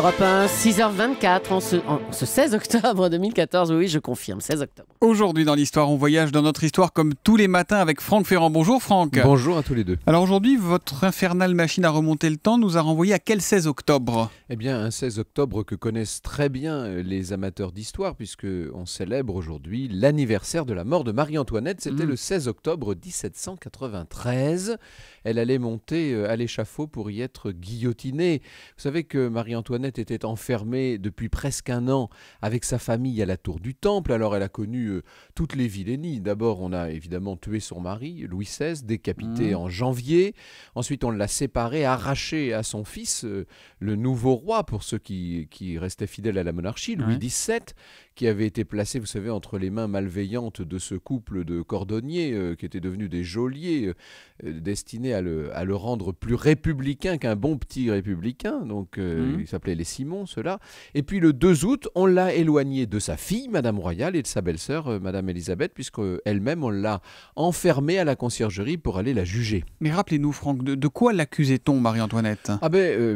Europe 1, 6h24, en ce 16 octobre 2014, oui, je confirme, 16 octobre. Aujourd'hui dans l'histoire, on voyage dans notre histoire comme tous les matins avec Franck Ferrand. Bonjour Franck. Bonjour à tous les deux. Alors aujourd'hui, votre infernale machine à remonter le temps nous a renvoyé à quel 16 octobre ? Eh bien, un 16 octobre que connaissent très bien les amateurs d'histoire, puisqu'on célèbre aujourd'hui l'anniversaire de la mort de Marie-Antoinette. C'était le 16 octobre 1793. Elle allait monter à l'échafaud pour y être guillotinée. Vous savez que Marie-Antoinette était enfermée depuis presque un an avec sa famille à la tour du Temple. Alors elle a connu toutes les vilainies. D'abord, on a évidemment tué son mari, Louis XVI, décapité en janvier. Ensuite, on l'a séparé, arraché à son fils, le nouveau roi, pour ceux qui restaient fidèles à la monarchie, Louis XVII, qui avait été placé, vous savez, entre les mains malveillantes de ce couple de cordonniers qui étaient devenus des geôliers, destinés à le rendre plus républicain qu'un bon petit républicain. Donc, ils s'appelaient les Simons, ceux-là. Et puis, le 2 août, on l'a éloigné de sa fille, Madame Royale, et de sa belle-sœur, Madame Elisabeth, puisqu'elle-même, on l'a enfermée à la conciergerie pour aller la juger. Mais rappelez-nous, Franck, de quoi l'accusait-on, Marie-Antoinette ?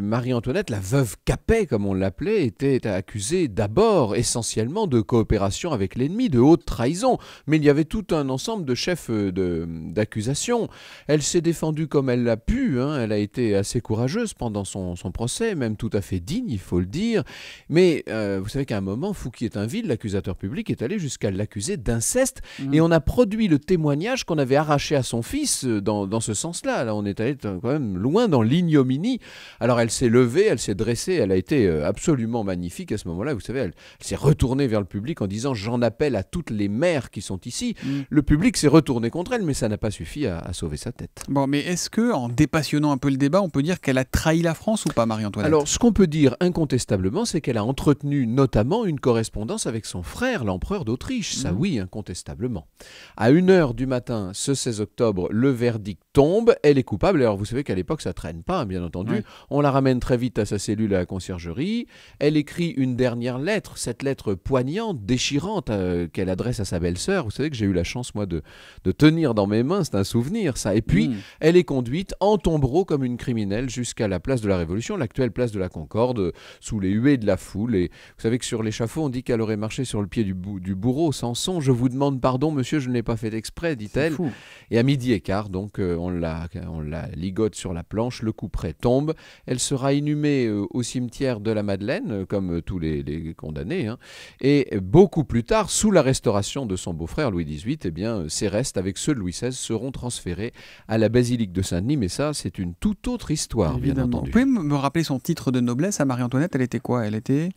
Marie-Antoinette, la veuve Capet, comme on l'appelait, était accusée d'abord, essentiellement, de coopération avec l'ennemi, de haute trahison. Mais il y avait tout un ensemble de chefs d'accusation. Elle s'est défendue comme elle l'a pu. Elle a été assez courageuse pendant son procès, même tout à fait digne, il faut le dire. Mais vous savez qu'à un moment, Fouquier-Tinville, l'accusateur public, est allé jusqu'à l'accuser d'inceste. Et on a produit le témoignage qu'on avait arraché à son fils dans ce sens-là. Là, on est allé quand même loin dans l'ignominie. Alors, elle s'est levée, elle s'est dressée, elle a été absolument magnifique à ce moment-là. Vous savez, elle s'est retournée vers le public en disant « J'en appelle à toutes les mères qui sont ici ». Le public s'est retourné contre elle, mais ça n'a pas suffi à sauver sa tête. Bon, mais est-ce que, en dépassionnant un peu le débat, on peut dire qu'elle a trahi la France ou pas, Marie-Antoinette ? Alors, ce qu'on peut dire incontestablement, c'est qu'elle a entretenu notamment une correspondance avec son frère, l'empereur d'Autriche. Ça, oui, incontestablement. À 1h du matin, ce 16 octobre, le verdict tombe. Elle est coupable. Alors, vous savez qu'à l'époque, ça traîne pas, bien entendu. On la ramène très vite à sa cellule à la conciergerie. Elle écrit une dernière lettre, cette lettre poignante, déchirante, qu'elle adresse à sa belle-sœur. Vous savez que j'ai eu la chance, moi, de tenir dans mes mains. C'est un souvenir, ça. Et puis, elle est conduite en tombereau comme une criminelle jusqu'à la place de la Révolution, l'actuelle place de la Concorde, sous les huées de la foule. Et vous savez que sur l'échafaud, on dit qu'elle aurait marché sur le pied du bourreau. Samson, je vous demande pardon, monsieur, je ne l'ai pas fait exprès, dit-elle. Et à 12h15, donc, on la ligote sur la planche, le couperet tombe. Elle sera inhumée au cimetière de la Madeleine, comme tous les condamnés. Et beaucoup plus tard, sous la restauration de son beau-frère Louis XVIII, eh bien, ses restes, avec ceux de Louis XVI, seront transférés à la basilique de Saint-Denis. Mais ça, c'est une toute autre histoire, bien entendu. Vous pouvez me rappeler son titre de noblesse à Marie-Antoinette ? Elle était quoi ? Elle était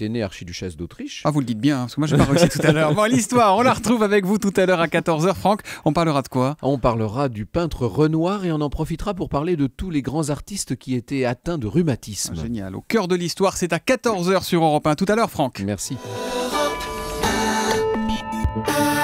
née archiduchesse d'Autriche. Ah, vous le dites bien, parce que moi, je n'ai pas réussi tout à l'heure. Bon, l'histoire, on la retrouve avec vous tout à l'heure à 14h. Franck, on parlera de quoi ? On parlera du peintre Renoir et on en profitera pour parler de tous les grands artistes qui étaient atteints de rhumatisme. Génial. Au cœur de l'histoire, c'est à 14h sur Europe 1. Tout à l'heure, Franck. Merci. Europe 1.